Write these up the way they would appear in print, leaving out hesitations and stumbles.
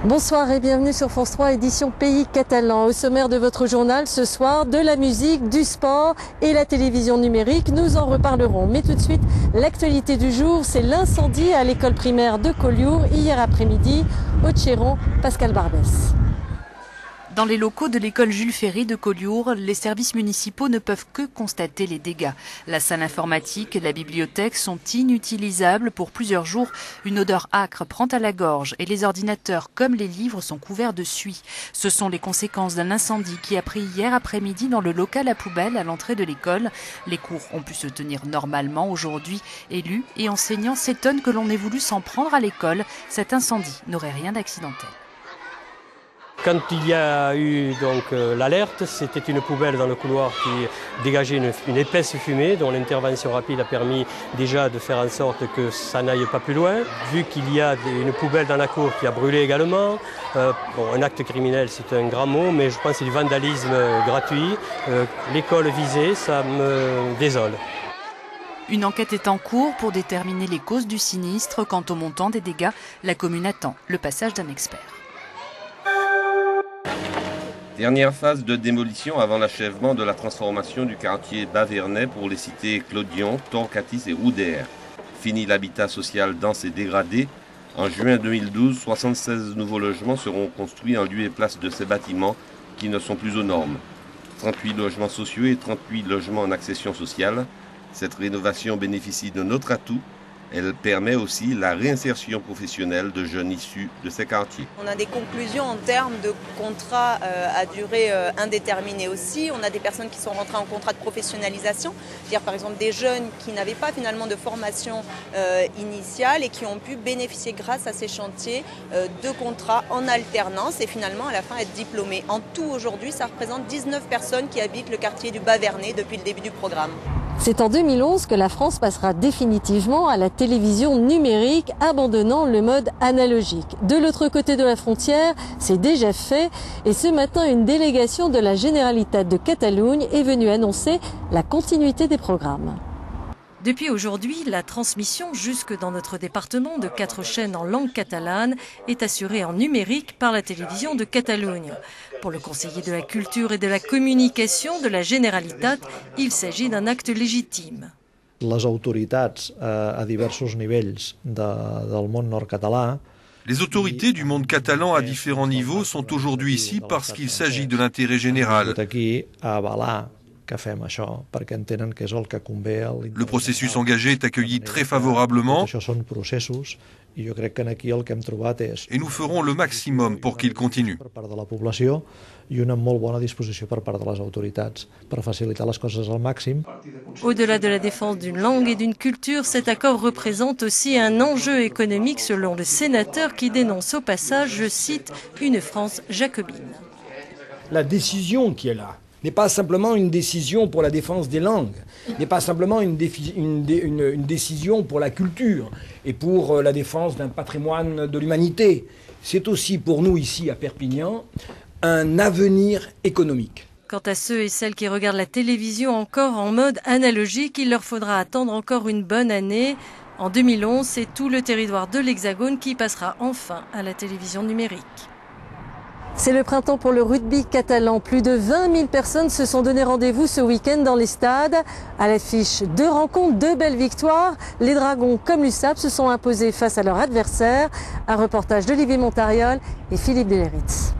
Bonsoir et bienvenue sur France 3, édition Pays Catalan. Au sommaire de votre journal ce soir, de la musique, du sport et la télévision numérique. Nous en reparlerons. Mais tout de suite, l'actualité du jour, c'est l'incendie à l'école primaire de Collioure hier après-midi. Au Chéron, Pascal Barbès. Dans les locaux de l'école Jules Ferry de Collioure, les services municipaux ne peuvent que constater les dégâts. La salle informatique et la bibliothèque sont inutilisables pour plusieurs jours. Une odeur âcre prend à la gorge et les ordinateurs comme les livres sont couverts de suie. Ce sont les conséquences d'un incendie qui a pris hier après-midi dans le local à poubelle à l'entrée de l'école. Les cours ont pu se tenir normalement aujourd'hui. Élus et enseignants s'étonnent que l'on ait voulu s'en prendre à l'école. Cet incendie n'aurait rien d'accidentel. Quand il y a eu l'alerte, c'était une poubelle dans le couloir qui dégageait une épaisse fumée dont l'intervention rapide a permis déjà de faire en sorte que ça n'aille pas plus loin. Vu qu'il y a une poubelle dans la cour qui a brûlé également, un acte criminel c'est un grand mot, mais je pense que c'est du vandalisme gratuit. L'école visée, ça me désole. Une enquête est en cours pour déterminer les causes du sinistre. Quant au montant des dégâts, la commune attend le passage d'un expert. Dernière phase de démolition avant l'achèvement de la transformation du quartier Bavernais pour les cités Clodion, Torcatis et Roudère. Fini l'habitat social dense et dégradé. En juin 2012, 76 nouveaux logements seront construits en lieu et place de ces bâtiments qui ne sont plus aux normes. 38 logements sociaux et 38 logements en accession sociale. Cette rénovation bénéficie d'un autre atout. Elle permet aussi la réinsertion professionnelle de jeunes issus de ces quartiers. On a des conclusions en termes de contrats à durée indéterminée aussi. On a des personnes qui sont rentrées en contrat de professionnalisation, c'est-à-dire par exemple des jeunes qui n'avaient pas finalement de formation initiale et qui ont pu bénéficier grâce à ces chantiers de contrats en alternance et finalement à la fin être diplômés. En tout aujourd'hui, ça représente 19 personnes qui habitent le quartier du Bavernais depuis le début du programme. C'est en 2011 que la France passera définitivement à la télévision numérique, abandonnant le mode analogique. De l'autre côté de la frontière, c'est déjà fait et ce matin, une délégation de la Generalitat de Catalogne est venue annoncer la continuité des programmes. Depuis aujourd'hui, la transmission jusque dans notre département de 4 chaînes en langue catalane est assurée en numérique par la télévision de Catalogne. Pour le conseiller de la culture et de la communication de la Generalitat, il s'agit d'un acte légitime. Les autoritats à diversos nivells del món nord-català. Les autorités du monde catalan à différents niveaux sont aujourd'hui ici parce qu'il s'agit de l'intérêt général. Le processus engagé est accueilli très favorablement et nous ferons le maximum pour qu'il continue. Au-delà de la défense d'une langue et d'une culture, cet accord représente aussi un enjeu économique selon le sénateur qui dénonce au passage, je cite, une France jacobine. La décision qui est là n'est pas simplement une décision pour la défense des langues, n'est pas simplement une décision pour la culture et pour la défense d'un patrimoine de l'humanité. C'est aussi pour nous ici à Perpignan un avenir économique. Quant à ceux et celles qui regardent la télévision encore en mode analogique, il leur faudra attendre encore une bonne année. En 2011, c'est tout le territoire de l'Hexagone qui passera enfin à la télévision numérique. C'est le printemps pour le rugby catalan. Plus de 20 000 personnes se sont donné rendez-vous ce week-end dans les stades. À l'affiche, 2 rencontres, 2 belles victoires. Les Dragons, comme l'USAP, se sont imposés face à leur adversaire. Un reportage d'Olivier Montariol et Philippe Deleritz.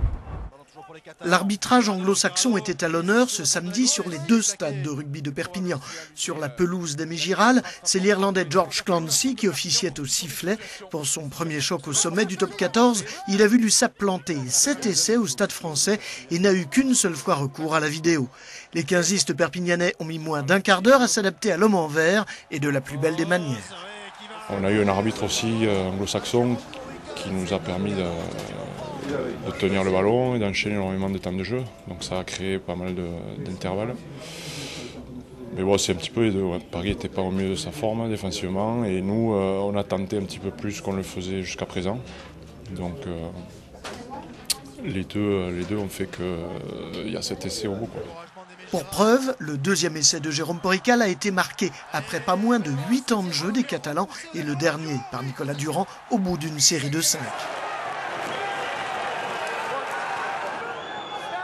L'arbitrage anglo-saxon était à l'honneur ce samedi sur les 2 stades de rugby de Perpignan. Sur la pelouse d'Aimé Giral, c'est l'Irlandais George Clancy qui officiait au sifflet. Pour son premier choc au sommet du top 14, il a vu l'USAP planter 7 essais au stade français et n'a eu qu'une seule fois recours à la vidéo. Les 15istes perpignanais ont mis moins d'un quart d'heure à s'adapter à l'homme en vert et de la plus belle des manières. On a eu un arbitre aussi anglo-saxon qui nous a permis de tenir le ballon et d'enchaîner énormément de temps de jeu. Donc ça a créé pas mal d'intervalles. Mais bon, c'est un petit peu les deux. Paris n'était pas au mieux de sa forme défensivement et nous, on a tenté un petit peu plus qu'on le faisait jusqu'à présent. Donc les deux ont fait qu'il y a cet essai au bout, quoi. Pour preuve, le 2e essai de Jérôme Porrical a été marqué après pas moins de 8 ans de jeu des Catalans et le dernier par Nicolas Durand au bout d'une série de 5.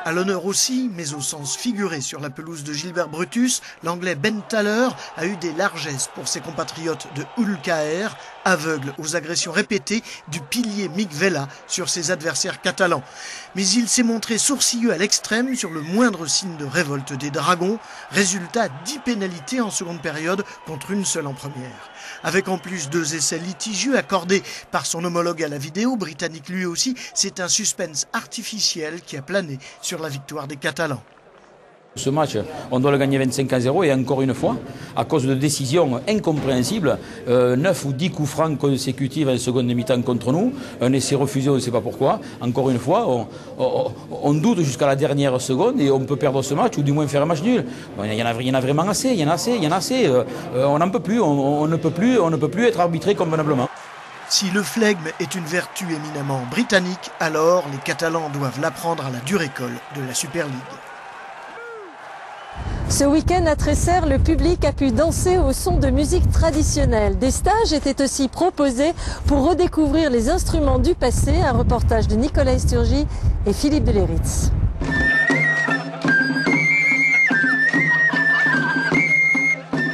À l'honneur aussi, mais au sens figuré sur la pelouse de Gilbert Brutus, l'anglais Ben Thaler a eu des largesses pour ses compatriotes de Hull KR, aveugle aux agressions répétées du pilier Mick Vella sur ses adversaires catalans. Mais il s'est montré sourcilleux à l'extrême sur le moindre signe de révolte des Dragons, résultat 10 pénalités en seconde période contre une seule en première. Avec en plus 2 essais litigieux accordés par son homologue à la vidéo, britannique lui aussi, c'est un suspense artificiel qui a plané sur la victoire des Catalans. Ce match, on doit le gagner 25-0 et encore une fois, à cause de décisions incompréhensibles, 9 ou 10 coups francs consécutifs en seconde mi-temps contre nous, un essai refusé, on ne sait pas pourquoi. Encore une fois, on doute jusqu'à la dernière seconde et on peut perdre ce match ou du moins faire un match nul. Il y en a vraiment assez, il y en a assez. On n'en peut plus, on ne peut plus être arbitré convenablement. Si le flegme est une vertu éminemment britannique, alors les Catalans doivent l'apprendre à la dure école de la Super League. Ce week-end à Tresserre, le public a pu danser au son de musique traditionnelle. Des stages étaient aussi proposés pour redécouvrir les instruments du passé. Un reportage de Nicolas Esturgi et Philippe Deléritz.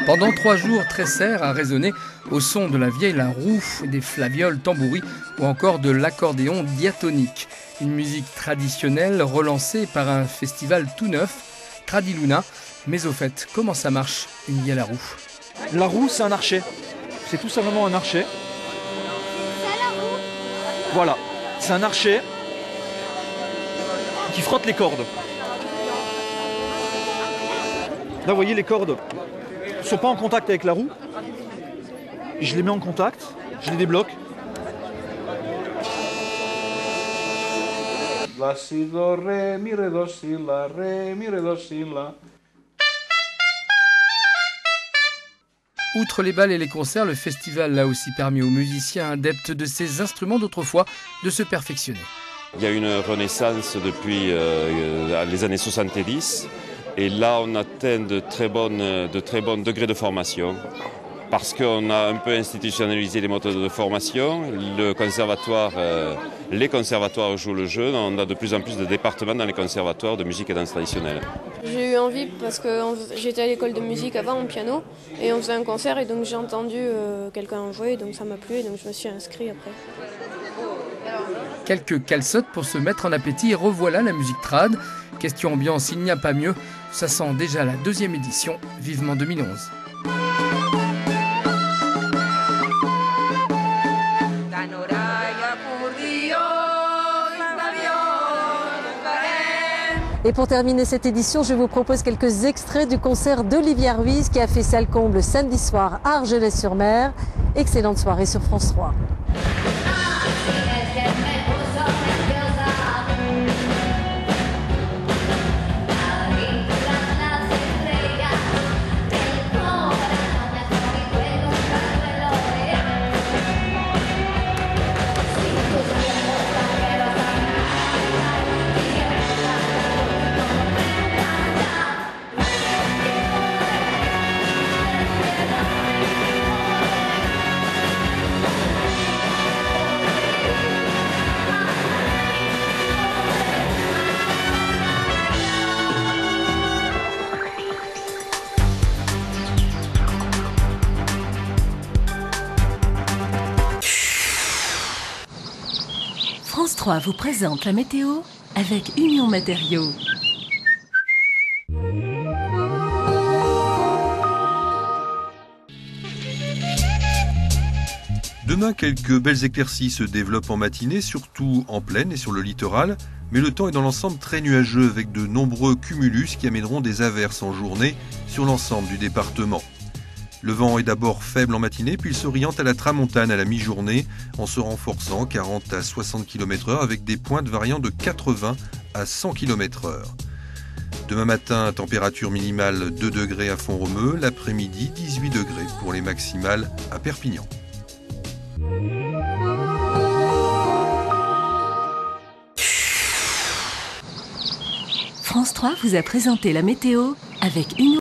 Pendant 3 jours, Tresserre a résonné au son de la vieille la roue, des flavioles tambouris ou encore de l'accordéon diatonique. Une musique traditionnelle relancée par un festival tout neuf, Tradiluna. Mais au fait, comment ça marche une vieille la roue? La roue, c'est un archet. C'est tout simplement un archet. Voilà, c'est un archet qui frotte les cordes. Là, vous voyez, les cordes ne sont pas en contact avec la roue. Je les mets en contact, je les débloque. La, si, do, ré, mi, ré, do, si, la, ré, mi, ré, do, si, la. Outre les bals et les concerts, le festival a aussi permis aux musiciens adeptes de ces instruments d'autrefois de se perfectionner. Il y a une renaissance depuis les années 70 et là on atteint de très bons degrés de formation parce qu'on a un peu institutionnalisé les méthodes de formation. Le conservatoire, les conservatoires jouent le jeu. On a de plus en plus de départements dans les conservatoires de musique et danse traditionnelle. J'ai eu envie parce que j'étais à l'école de musique avant en piano et on faisait un concert et donc j'ai entendu quelqu'un jouer donc ça m'a plu et donc je me suis inscrit après. Quelques calçottes pour se mettre en appétit et revoilà la musique trad. Question ambiance, il n'y a pas mieux. Ça sent déjà la 2e édition, vivement 2011. Et pour terminer cette édition, je vous propose quelques extraits du concert d'Olivier Ruiz qui a fait salle comble samedi soir à Argelès-sur-Mer. Excellente soirée sur France 3. France 3 vous présente la météo avec Union Matériaux. Demain, quelques belles éclaircies se développent en matinée, surtout en plaine et sur le littoral, mais le temps est dans l'ensemble très nuageux avec de nombreux cumulus qui amèneront des averses en journée sur l'ensemble du département. Le vent est d'abord faible en matinée, puis il s'oriente à la tramontane à la mi-journée en se renforçant 40 à 60 km/h avec des pointes variant de 80 à 100 km/h. Demain matin, température minimale 2 degrés à Font-Romeu, l'après-midi 18 degrés pour les maximales à Perpignan. France 3 vous a présenté la météo avec Union.